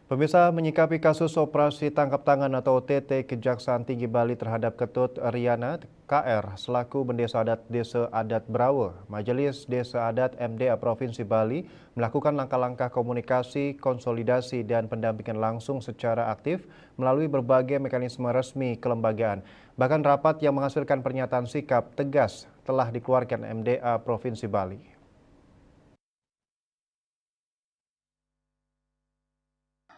Pemirsa menyikapi kasus operasi tangkap tangan atau OTT Kejaksaan Tinggi Bali terhadap Ketut Riana KR selaku Bendesa Adat Desa Adat Brawe. Majelis Desa Adat MDA Provinsi Bali melakukan langkah-langkah komunikasi, konsolidasi dan pendampingan langsung secara aktif melalui berbagai mekanisme resmi kelembagaan. Bahkan rapat yang menghasilkan pernyataan sikap tegas telah dikeluarkan MDA Provinsi Bali.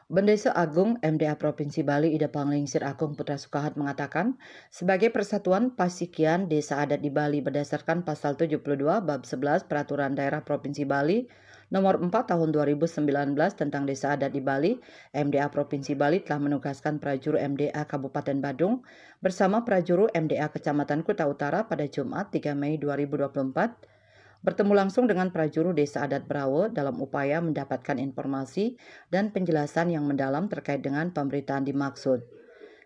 Bendesa Agung MDA Provinsi Bali Ida Panglingsir Agung Putra Sukahat mengatakan, sebagai persatuan pasikian desa adat di Bali berdasarkan pasal 72 bab 11 Peraturan Daerah Provinsi Bali nomor 4 tahun 2019 tentang desa adat di Bali, MDA Provinsi Bali telah menugaskan prajuru MDA Kabupaten Badung bersama prajuru MDA Kecamatan Kuta Utara pada Jumat 3 Mei 2024 bertemu langsung dengan prajuru Desa Adat Brawe dalam upaya mendapatkan informasi dan penjelasan yang mendalam terkait dengan pemberitaan dimaksud.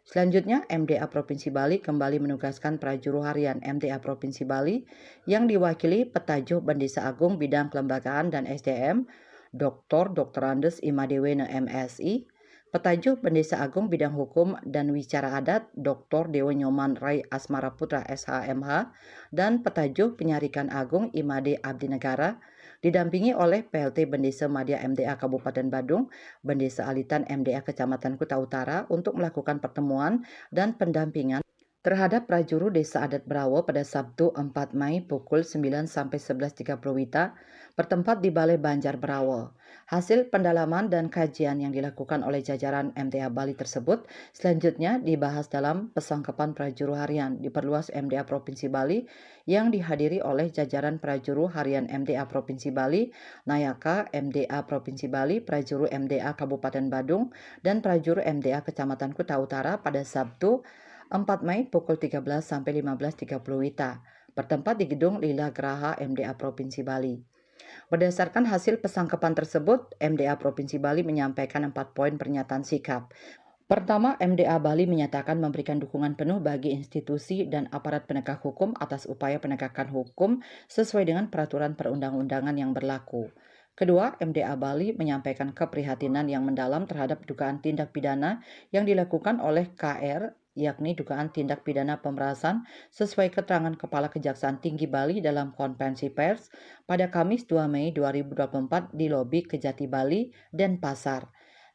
Selanjutnya, MDA Provinsi Bali kembali menugaskan prajuru harian MDA Provinsi Bali yang diwakili Petajuh Bendesa Agung Bidang Kelembagaan dan SDM, Dr. Andes Imadewena MSI, Petajuh Bendesa Agung Bidang Hukum dan Wicara Adat Dr. Dewa Nyoman Rai Asmara Putra SHMH dan Petajuh Penyarikan Agung Imade Abdi Negara didampingi oleh PLT Bendesa Madya MDA Kabupaten Badung, Bendesa Alitan MDA Kecamatan Kuta Utara untuk melakukan pertemuan dan pendampingan terhadap prajuru Desa Adat Brawe pada Sabtu 4 Mei pukul 9 sampai 11.30 WITA bertempat di Balai Banjar Brawe. Hasil pendalaman dan kajian yang dilakukan oleh jajaran MTA Bali tersebut selanjutnya dibahas dalam pesangkapan prajuru harian diperluas MDA Provinsi Bali yang dihadiri oleh jajaran prajuru harian MDA Provinsi Bali, Nayaka MDA Provinsi Bali, prajuru MDA Kabupaten Badung, dan prajuru MDA Kecamatan Kuta Utara pada Sabtu 4 Mei pukul 13 sampai 15.30 WITA, bertempat di Gedung Lila Graha MDA Provinsi Bali. Berdasarkan hasil pesangkapan tersebut, MDA Provinsi Bali menyampaikan 4 poin pernyataan sikap. Pertama, MDA Bali menyatakan memberikan dukungan penuh bagi institusi dan aparat penegak hukum atas upaya penegakan hukum sesuai dengan peraturan perundang-undangan yang berlaku. Kedua, MDA Bali menyampaikan keprihatinan yang mendalam terhadap dugaan tindak pidana yang dilakukan oleh KR, yakni dugaan tindak pidana pemerasan sesuai keterangan Kepala Kejaksaan Tinggi Bali dalam konferensi pers pada Kamis 2 Mei 2024 di lobi Kejati Bali, Denpasar.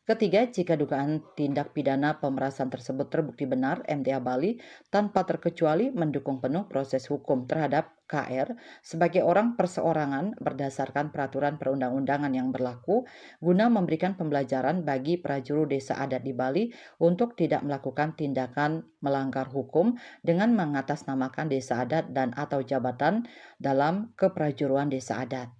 Ketiga, jika dugaan tindak pidana pemerasan tersebut terbukti benar, MTA Bali tanpa terkecuali mendukung penuh proses hukum terhadap KR sebagai orang perseorangan berdasarkan peraturan perundang-undangan yang berlaku guna memberikan pembelajaran bagi prajuru desa adat di Bali untuk tidak melakukan tindakan melanggar hukum dengan mengatasnamakan desa adat dan atau jabatan dalam keprajuruan desa adat.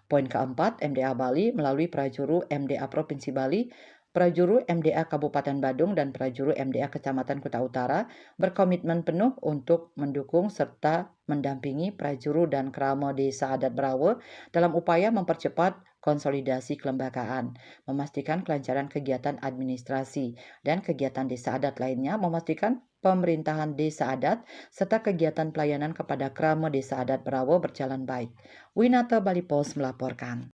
Poin keempat, MDA Bali melalui prajuru MDA Provinsi Bali, prajuru MDA Kabupaten Badung, dan prajuru MDA Kecamatan Kuta Utara berkomitmen penuh untuk mendukung serta mendampingi prajuru dan krama Desa Adat Brawe dalam upaya mempercepat konsolidasi kelembagaan, memastikan kelancaran kegiatan administrasi dan kegiatan desa adat lainnya, memastikan pemerintahan desa adat serta kegiatan pelayanan kepada krama Desa Adat Brawe berjalan baik. Winata Bali Post melaporkan.